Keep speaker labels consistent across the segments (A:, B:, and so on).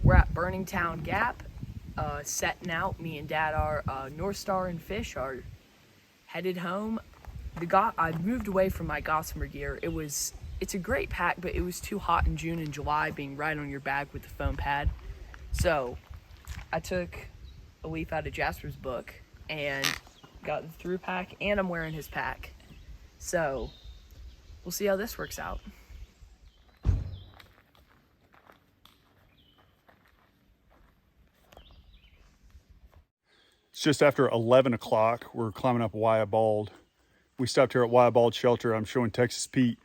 A: We're at Burningtown Gap, setting out. Me and Dad are, North Star and Fish are headed home. I moved away from my Gossamer gear. It's a great pack, but it was too hot in June and July being right on your back with the foam pad. So I took a leaf out of Jasper's book and got the through pack, and I'm wearing his pack. So we'll see how this works out.
B: It's just after 11 o'clock. We're climbing up Wayah Bald. We stopped here at Wayah Bald Shelter. I'm showing Texas Pete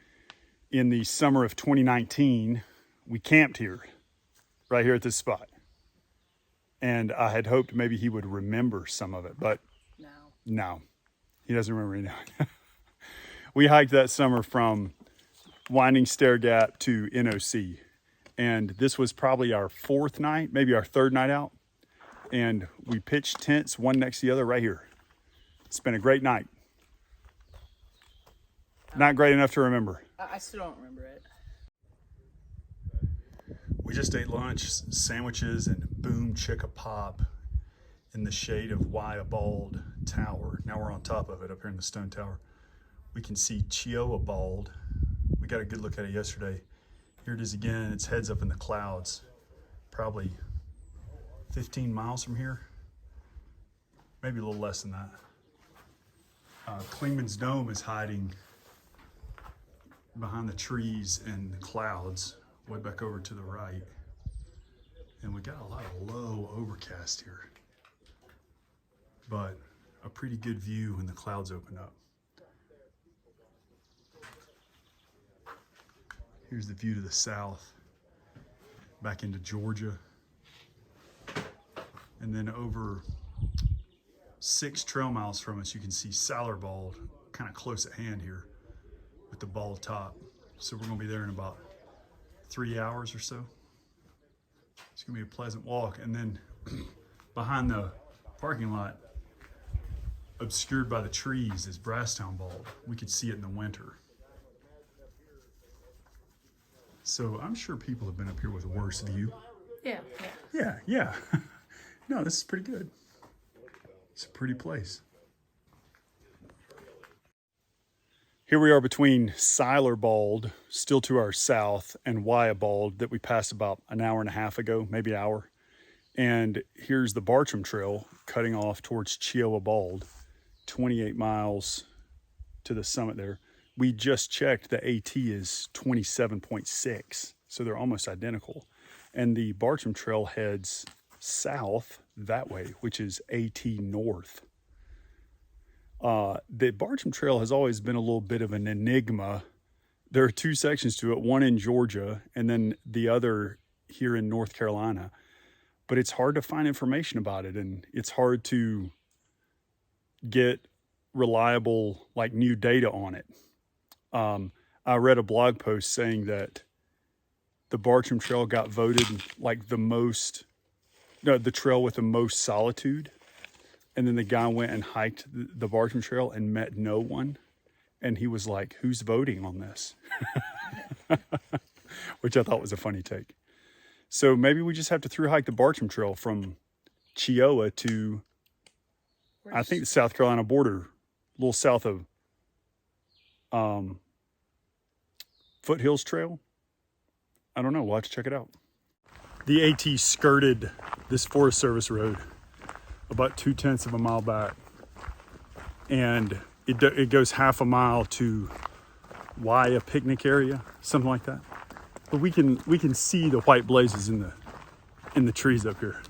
B: in the summer of 2019. We camped here, right here at this spot. And I had hoped maybe he would remember some of it, but no, he doesn't remember anything. We hiked that summer from Winding Stair Gap to NOC. And this was probably our fourth night, maybe our third night out. And we pitched tents one next to the other right here. It's been a great night. Not great enough to remember.
A: I still don't remember it.
B: We just ate lunch, sandwiches, and boom chicka pop in the shade of Wayah Bald Tower. Now we're on top of it up here in the stone tower. We can see Wayah Bald. We got a good look at it yesterday. Here it is again. Its head's up in the clouds. Probably 15 miles from here. Maybe a little less than that. Klingman's Dome is hiding behind the trees and the clouds, way back over to the right. And we got a lot of low overcast here, but a pretty good view when the clouds open up. Here's the view to the south, back into Georgia. And then over 6 trail miles from us, you can see Siler Bald, kind of close at hand here with the bald top. So we're gonna be there in about 3 hours or so. It's gonna be a pleasant walk. And then behind the parking lot, obscured by the trees, is Brasstown Bald. We could see it in the winter. So I'm sure people have been up here with a worse view. Yeah. No, this is pretty good. It's a pretty place. Here we are between Siler Bald, still to our south, and Wayah Bald that we passed about an hour and a half ago, maybe an hour. And here's the Bartram Trail cutting off towards Wayah Bald, 28 miles to the summit there. We just checked, the AT is 27.6, so they're almost identical. And the Bartram Trail heads south that way, which is AT north. The Bartram Trail has always been a little bit of an enigma. There are 2 sections to it, one in Georgia and then the other here in North Carolina. But it's hard to find information about it, and it's hard to get reliable, like, new data on it. I read a blog post saying that the Bartram Trail got voted like the trail with the most solitude. And then the guy went and hiked the Bartram Trail and met no one. And he was like, who's voting on this? Which I thought was a funny take. So maybe we just have to through hike the Bartram Trail from Wayah to, I think, the South Carolina border, a little south of Foothills Trail. I don't know, we'll have to check it out. The AT skirted this Forest Service road about 0.2 of a mile back, and it goes half a mile to Wayah picnic area, something like that. But we can see the white blazes in the trees up here.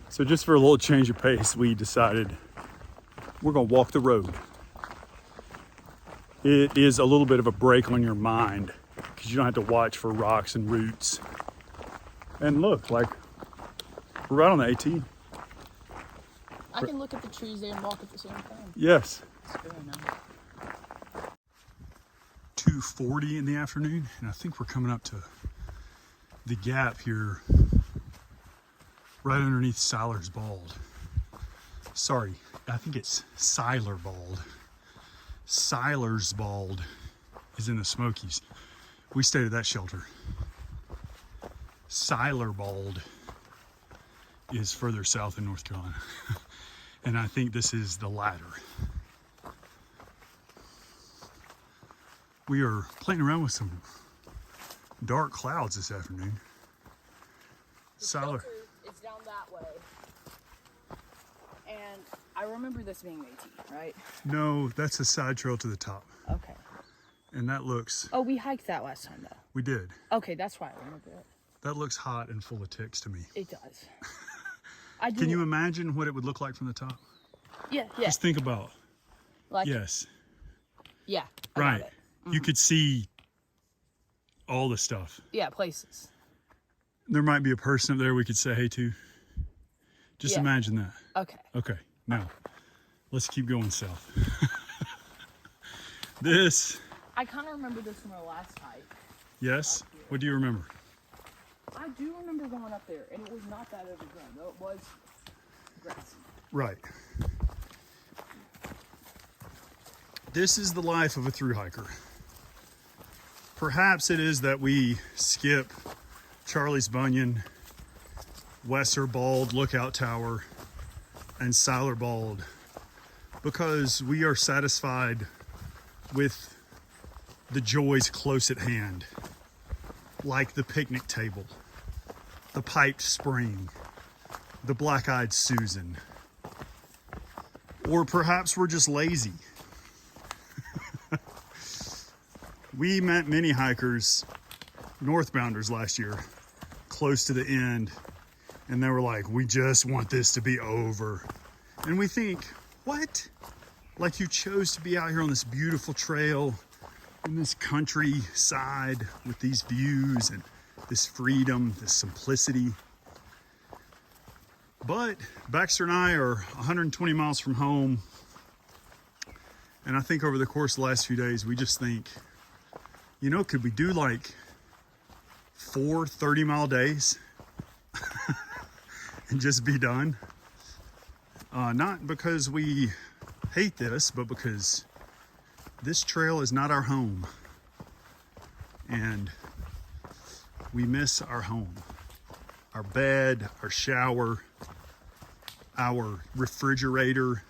B: So just for a little change of pace, we decided we're gonna walk the road. It is a little bit of a break on your mind because you don't have to watch for rocks and roots. And look, like, we're right on the AT.
A: I can look at the trees there and walk at the same time.
B: Yes.
A: It's very nice.
B: 2:40 in the afternoon, and I think we're coming up to the gap here, right underneath Siler's Bald. Sorry, I think it's Siler Bald. Siler's Bald is in the Smokies. We stayed at that shelter. Siler Bald is further south in North Carolina. And I think this is the latter. We are playing around with some dark clouds this afternoon. Siler.
A: It's down that way. And I remember this being Métis, right?
B: No, that's a side trail to the top.
A: Okay.
B: And that looks...
A: Oh, we hiked that last time, though.
B: We did.
A: Okay, that's why I remember it.
B: That looks hot and full of ticks to me.
A: It does. I do.
B: Can you imagine what it would look like from the top?
A: Yeah.
B: Just think about...
A: Like,
B: Yes.
A: Yeah. I
B: Right.
A: got it.
B: You could see all the stuff.
A: Yeah, places.
B: There might be a person up there we could say hey to. Just
A: Yeah.
B: imagine that.
A: Okay.
B: Okay, now let's keep going south. This,
A: I kind of remember this from our last hike.
B: yes? What do you remember?
A: I do remember going up there, and it was not that overgrown, though it was grassy.
B: Right. This is the life of a thru hiker. Perhaps it is that we skip Charlie's Bunyan, Wayah Bald Lookout Tower, and Siler Bald because we are satisfied with the joys close at hand, like the picnic table, the piped spring, the black-eyed Susan. Or perhaps we're just lazy. We met many hikers, northbounders last year, close to the end, and they were like, we just want this to be over. And we think, what? Like you chose to be out here on this beautiful trail in this countryside with these views and this freedom, this simplicity. But Baxter and I are 120 miles from home. And I think over the course of the last few days, we just think, you know, could we do like 4 30-mile days and just be done? Not because we hate this, but because this trail is not our home. And we miss our home, our bed, our shower, our refrigerator.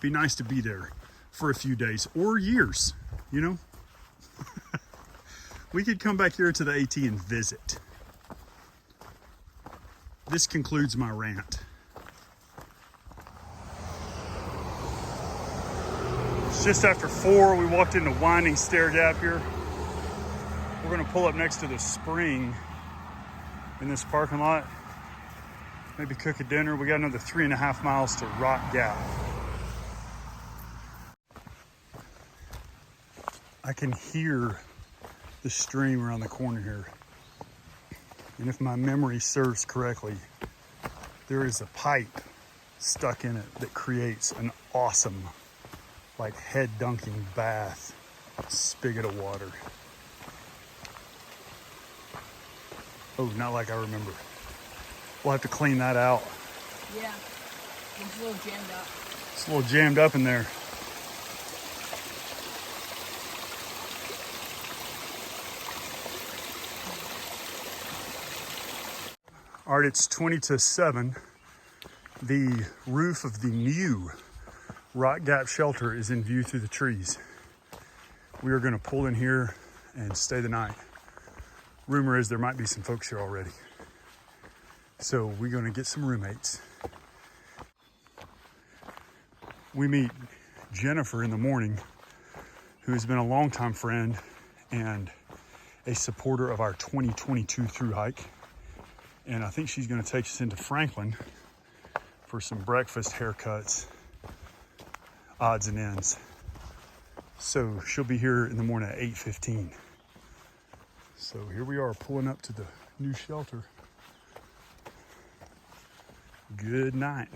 B: Be nice to be there for a few days or years, you know? We could come back here to the AT and visit. This concludes my rant. It's just after 4. We walked into Winding Stair Gap here. We're gonna pull up next to the spring in this parking lot. Maybe cook a dinner. We got another 3.5 miles to Rock Gap. I can hear the stream around the corner here. And if my memory serves correctly, there is a pipe stuck in it that creates an awesome, like head dunking bath spigot of water. Oh, not like I remember. We'll have to clean that out.
A: Yeah. It's a little jammed up.
B: It's a little jammed up in there. All right, it's 20 to 7. The roof of the new Rock Gap shelter is in view through the trees. We are gonna pull in here and stay the night. Rumor is there might be some folks here already. So we're gonna get some roommates. We meet Jennifer in the morning, who has been a longtime friend and a supporter of our 2022 thru hike. And I think she's gonna take us into Franklin for some breakfast haircuts, odds and ends. So she'll be here in the morning at 8:15. So here we are pulling up to the new shelter. Good night.